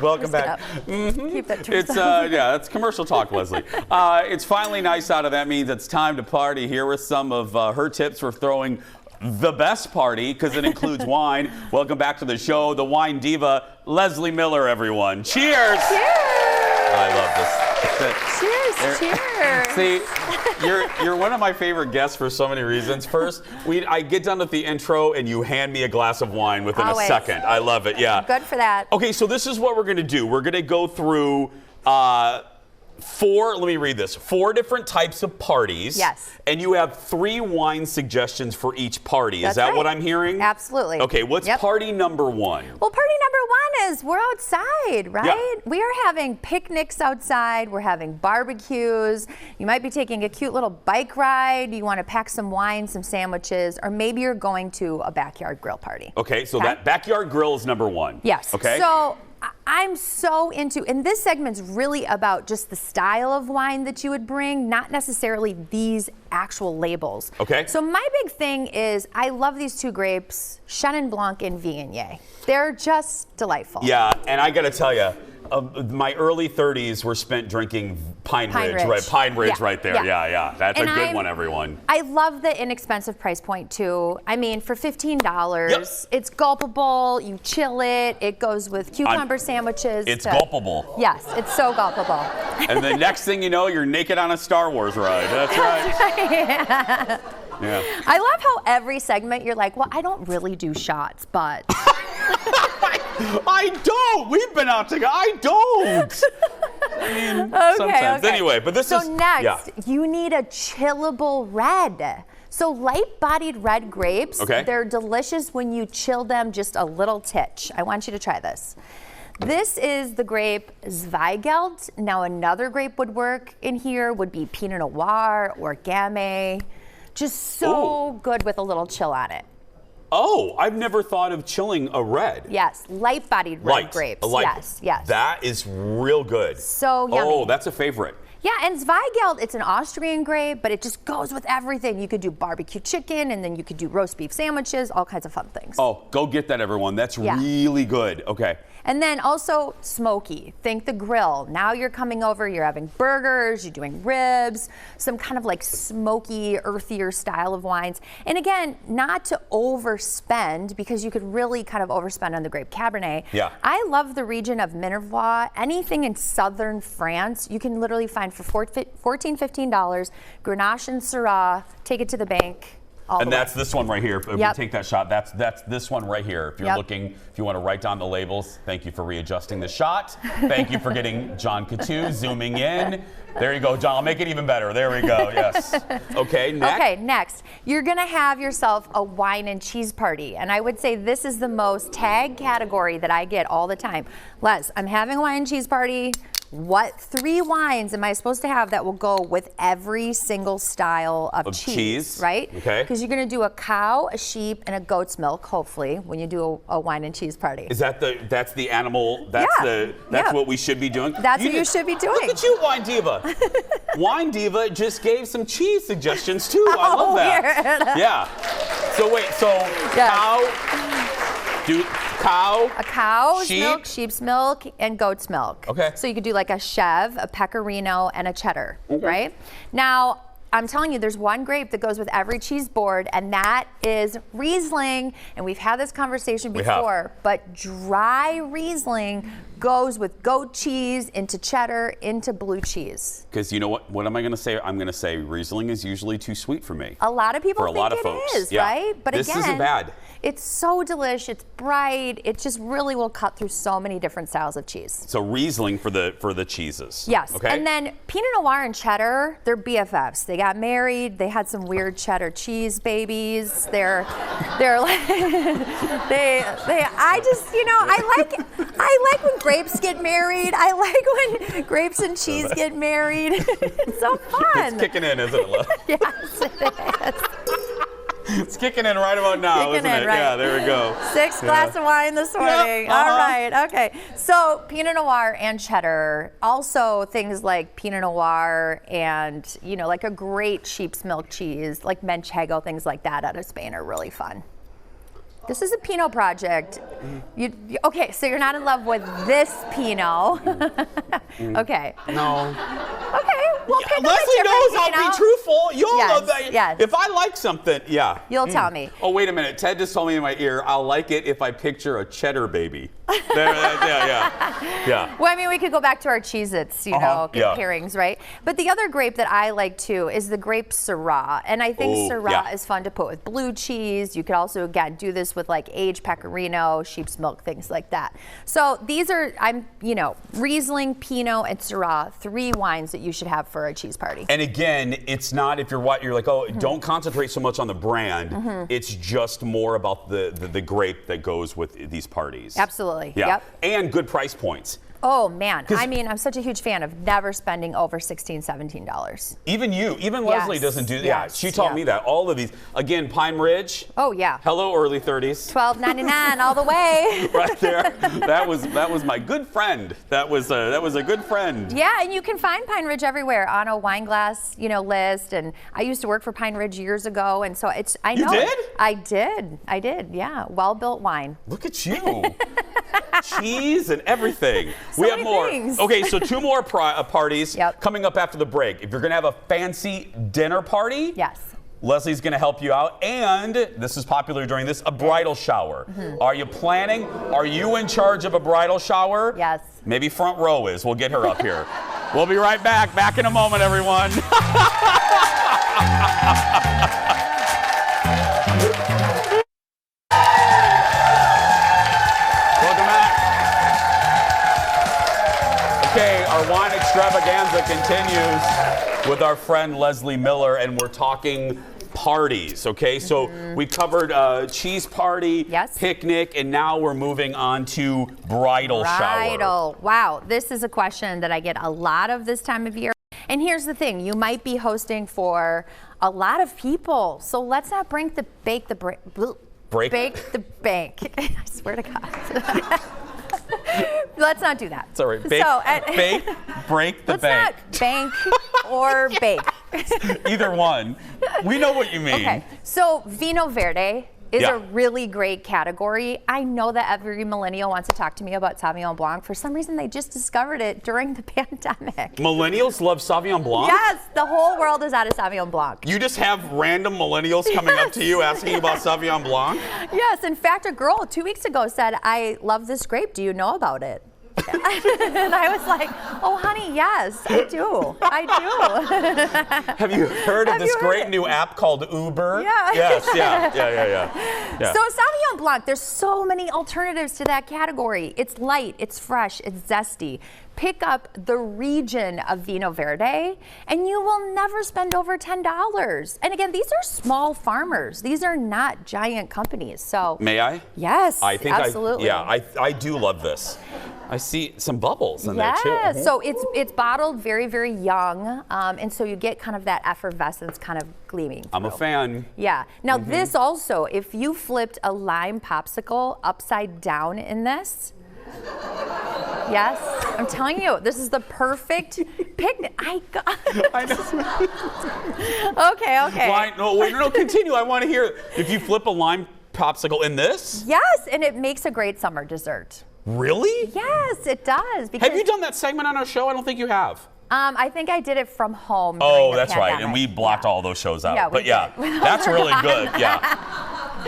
Welcome back. Keep that to It's yourself. yeah, it's commercial talk, Leslie. It's finally nice out, and that means it's time to party. Here with some of her tips for throwing the best party, because it includes wine. Welcome back to the show, the wine diva, Leslee Miller, everyone. Cheers! Cheers! I love this. Cheers! Cheers! See, you're one of my favorite guests for so many reasons. First, I get done with the intro, and you hand me a glass of wine within Always. a second. I love it, yeah. Good for that. Okay, so this is what we're going to do. We're going to go through four different types of parties. Yes. And you have 3 wine suggestions for each party. That's Is that right. what I'm hearing? Absolutely. Okay, what's party number 1? Well, party number 1 is we're outside, right? Yeah. We are having picnics outside. We're having barbecues. You might be taking a cute little bike ride. You want to pack some wine, some sandwiches, or maybe you're going to a backyard grill party. Okay, so that backyard grill is number 1. Yes. Okay. So I'm so into, and this segment's really about just the style of wine that you would bring, not necessarily these actual labels. Okay. So my big thing is I love these 2 grapes, Chenin Blanc and Viognier. They're just delightful. Yeah, and I got to tell you, my early 30s were spent drinking Pine Ridge. Right? Pine Ridge right there. Yeah. That's a good one, everyone. I love the inexpensive price point too. I mean, for $15, it's gulpable, you chill it, it goes with cucumber sandwiches. It's gulpable. Yes, it's so gulpable. And the next thing you know, you're naked on a Star Wars ride. That's right. Yeah. I love how every segment you're like, well, I don't really do shots, but. I don't. We've been out together. I don't. I mean, sometimes. Okay. Anyway, but this is. So next, you need a chillable red. So light-bodied red grapes, they're delicious when you chill them just a little titch. I want you to try this. This is the grape Zveygelt. Now another grape would work in here would be Pinot Noir or Gamay. Just so good with a little chill on it. Oh, I've never thought of chilling a red. Yes, light-bodied red grapes. Yes. That is real good. So yummy. Oh, that's a favorite. Yeah, and Zveygelt, it's an Austrian grape, but it just goes with everything. You could do barbecue chicken, and then you could do roast beef sandwiches, all kinds of fun things. Oh, go get that, everyone. That's really good. Okay. And then also smoky. Think the grill. Now you're coming over, you're having burgers, you're doing ribs, some kind of like smoky, earthier style of wines. And again, not to overspend, because you could really kind of overspend on the grape Cabernet. Yeah. I love the region of Minervois. Anything in southern France, you can literally find for $14, $15. Grenache and Syrah, take it to the bank. And that's this one right here. If we take that shot, that's this one right here. If you're looking, if you want to write down the labels, thank you for readjusting the shot. Thank you for getting John Coutu zooming in. There you go, John. I'll make it even better. There we go. Yes. Okay, next. Okay, next. You're going to have yourself a wine and cheese party. And I would say this is the most tagged category that I get all the time. Les, I'm having a wine and cheese party. What 3 wines am I supposed to have that will go with every single style of cheese, right? Okay. Because you're going to do a cow, a sheep, and a goat's milk, hopefully, when you do a wine and cheese party. Is that that's the animal, that's what we should be doing? That's what you should be doing. Look at you, Wine Diva. Wine Diva just gave some cheese suggestions too. I love that. Yeah. So wait, A cow's milk, sheep's milk, and goat's milk. Okay. So you could do like a Chev, a Pecorino, and a cheddar, right? Now, I'm telling you, there's one grape that goes with every cheese board, and that is Riesling. And we've had this conversation before, but dry Riesling goes with goat cheese, into cheddar, into blue cheese. Because you know what? What am I going to say? I'm going to say Riesling is usually too sweet for me. A lot of people think it folks. is, right? But this again, isn't bad. It's so delicious. It's bright. It just really will cut through so many different styles of cheese. So Riesling for the cheeses. Yes. Okay. And then Pinot Noir and cheddar, they're BFFs. They got married. They had some weird cheddar cheese babies. They're like I just, you know, I like when grapes get married. I like when grapes and cheese get married. It's so fun. It's kicking in, isn't it? Yes, it is. It's kicking in right about now, isn't it? Right. Yeah, there we go. 6 glass of wine this morning. Yep, All right, okay. So Pinot Noir and cheddar, also things like Pinot Noir and, you know, like a great sheep's milk cheese, like Manchego, things like that out of Spain are really fun. This is a Pinot project. Okay, so you're not in love with this Pinot. Okay. No. Okay, we'll pick up a Leslie knows different I'll Pinot. be truthful. You'll know that. Yes. If I like something, yeah. You'll tell me. Oh, wait a minute. Ted just told me in my ear, I'll like it if I picture a cheddar baby. Yeah. Well, I mean, we could go back to our Cheez-Its, Yeah. pairings, right? But the other grape that I like too is the grape Syrah. And I think Syrah is fun to put with blue cheese. You could also, again, do this with like aged Pecorino, sheep's milk, things like that. So these are, Riesling, Pinot, and Syrah, 3 wines that you should have for a cheese party. And again, it's not if you're like, don't concentrate so much on the brand. It's just more about the grape that goes with these parties. Absolutely. Yeah. Yep. And good price points. Oh man, I mean, I'm such a huge fan of never spending over $16, $17. Even Leslie doesn't do that. Yes. She taught me that. All of these. Again, Pine Ridge. Oh yeah. Hello, early 30s. $12.99 all the way. Right there. That was my good friend. That was a good friend. Yeah, and you can find Pine Ridge everywhere on a wine glass, list. And I used to work for Pine Ridge years ago, and so I know. You did? I did. Yeah, well-built wine. Look at you. Cheese and everything. So we have many more. things. Okay, so 2 more parties coming up after the break. If you're going to have a fancy dinner party, yes, Leslie's going to help you out. And this is popular during this, a bridal shower. Are you planning? Are you in charge of a bridal shower? Yes. Maybe front row is. We'll get her up here. We'll be right back. Back in a moment, everyone. Okay, our wine extravaganza continues with our friend Leslee Miller, and we're talking parties, okay? So we covered cheese party, picnic, and now we're moving on to bridal shower. Wow, this is a question that I get a lot of this time of year. And here's the thing, you might be hosting for a lot of people, so let's not bake the bank. I swear to God. Let's not do that. It's all right. Break the bank. Let's not bank or bake. Either one. We know what you mean. Okay, so Vino Verde is a really great category. I know that every millennial wants to talk to me about Sauvignon Blanc. For some reason, they just discovered it during the pandemic. Millennials love Sauvignon Blanc? Yes, the whole world is out of Sauvignon Blanc. You just have random millennials coming up to you asking about Sauvignon Blanc? Yes, in fact, a girl 2 weeks ago said, I love this grape. Do you know about it? And I was like, oh, honey, yes, I do. Have you heard of this great new app called Uber? Yeah. Yes, yeah. So Sauvignon Blanc, there's so many alternatives to that category. It's light, it's fresh, it's zesty. Pick up the region of Vino Verde, and you will never spend over $10. And again, these are small farmers. These are not giant companies. So may I? Yes, I think absolutely. I do love this. I see some bubbles in there too. Yeah, so it's bottled very, very young, and so you get kind of that effervescence kind of gleaming through. I'm a fan. Yeah. Now this also, if you flipped a lime popsicle upside down in this, yes, I'm telling you, this is the perfect picnic. I know. Okay. Why? No, continue. I want to hear. If you flip a lime popsicle in this? Yes, and it makes a great summer dessert. Really? Yes, it does. Have you done that segment on our show? I don't think you have. I think I did it from home. Oh, that's right. And we blocked all those shows out. Yeah, but yeah, that's really good. Yeah.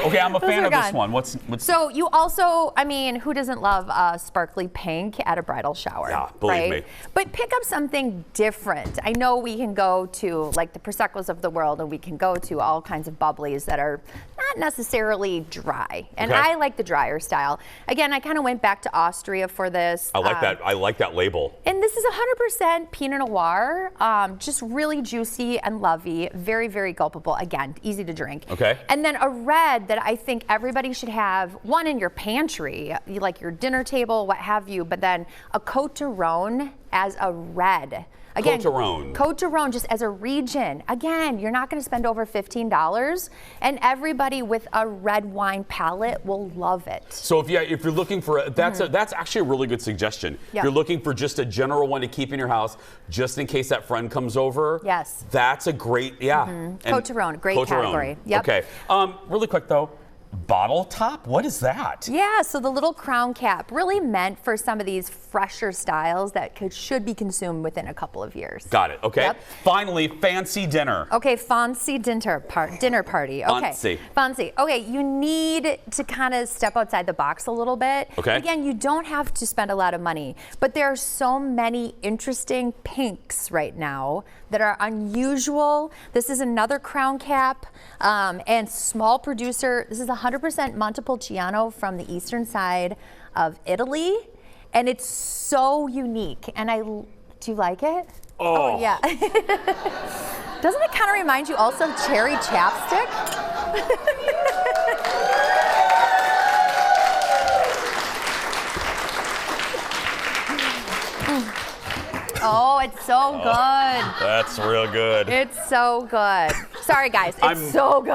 Okay, I'm a fan of this one. What's So you also, I mean, who doesn't love a sparkly pink at a bridal shower? Yeah, believe me. But pick up something different. I know we can go to like the Proseccos of the world, and we can go to all kinds of bubblies that are not necessarily dry. And I like the drier style. Again, I kind of went back to Austria for this. I like that. I like that label. And this is 100% Pinot Noir, just really juicy and lovey, very, very gulpable. Again, easy to drink. Okay. And then a red that I think everybody should have, one in your pantry, like your dinner table, what have you, but then a Côte d'Rône as a red. Again, Côte d'Rône just as a region. Again, you're not going to spend over $15, and everybody with a red wine palate will love it. So if you're looking for that's actually a really good suggestion. If you're looking for just a general one to keep in your house, just in case that friend comes over. Yes. That's a great Côte d'Rône, great category. Yep. Okay. Really quick though. bottle top? What is that? Yeah, so the little crown cap, really meant for some of these fresher styles that should be consumed within a couple of years. Got it, okay. Yep. Finally, fancy dinner. Okay, fancy dinner party. Okay. Fancy. Okay, you need to kind of step outside the box a little bit. Okay. Again, you don't have to spend a lot of money, but there are so many interesting pinks right now that are unusual. This is another crown cap and small producer. This is 100% Montepulciano from the eastern side of Italy, and it's so unique. And do you like it? Oh yeah. Doesn't it kind of remind you also of cherry chapstick? Oh, it's so good. That's real good. It's so good. Sorry, guys. It's so good.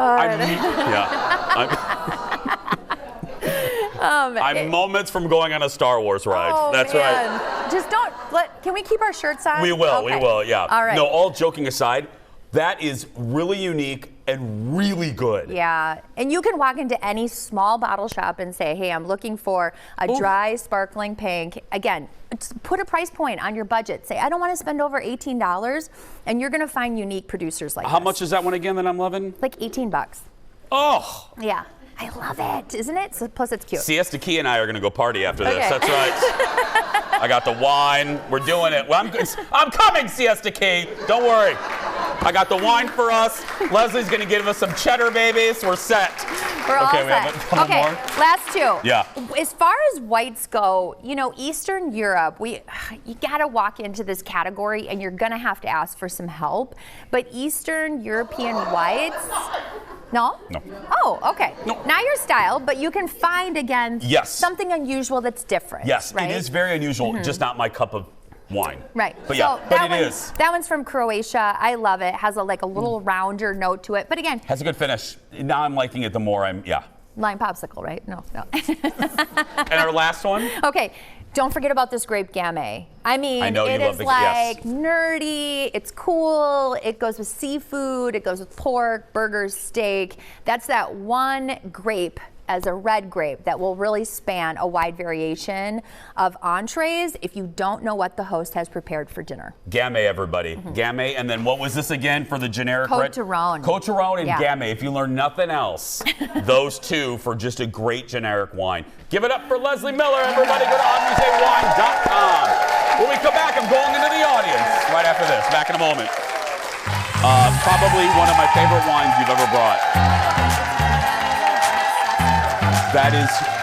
I'm moments from going on a Star Wars ride. Oh, That's man. right. Just don't can we keep our shirts on? We will, yeah. All right. No, all joking aside, that is really unique and really good. Yeah, and you can walk into any small bottle shop and say, hey, I'm looking for a dry, sparkling pink. Again, put a price point on your budget. Say, I don't want to spend over $18, and you're going to find unique producers like How this. much is that one again that I'm loving? Like $18. Oh! Yeah. I love it, isn't it? So, plus, it's cute. Siesta Key and I are going to go party after this. Okay. That's right. I got the wine. We're doing it. Well, I'm coming, Siesta Key. Don't worry. I got the wine for us. Leslie's going to give us some cheddar, babies. We're set. We're all we set. have a couple more. Last two. Yeah. As far as whites go, Eastern Europe, you got to walk into this category and you're going to have to ask for some help. But Eastern European whites, no? No. Oh, okay. No. Not your style, but you can find, again, something unusual that's different. Yes, right? it is very unusual, just not my cup of wine. Right. But so it is. That one's from Croatia. I love it. Has a little rounder note to it. But again. Has a good finish. Now I'm liking it the more Lime popsicle, right? No. And our last one? Okay. Don't forget about this grape Gamay. I mean, it is like nerdy, it's cool, it goes with seafood, it goes with pork, burgers, steak. That's that one grape as a red grape that will really span a wide variation of entrees if you don't know what the host has prepared for dinner. Gamay, everybody. Gamay, and then what was this again for the generic red? Cote-Turon. Cote-Turon and Gamay. If you learn nothing else, those two for just a great generic wine. Give it up for Leslee Miller, everybody. Go to AmuseeWine.com. When we come back, I'm going into the audience right after this. Back in a moment. Probably one of my favorite wines you've ever brought. That is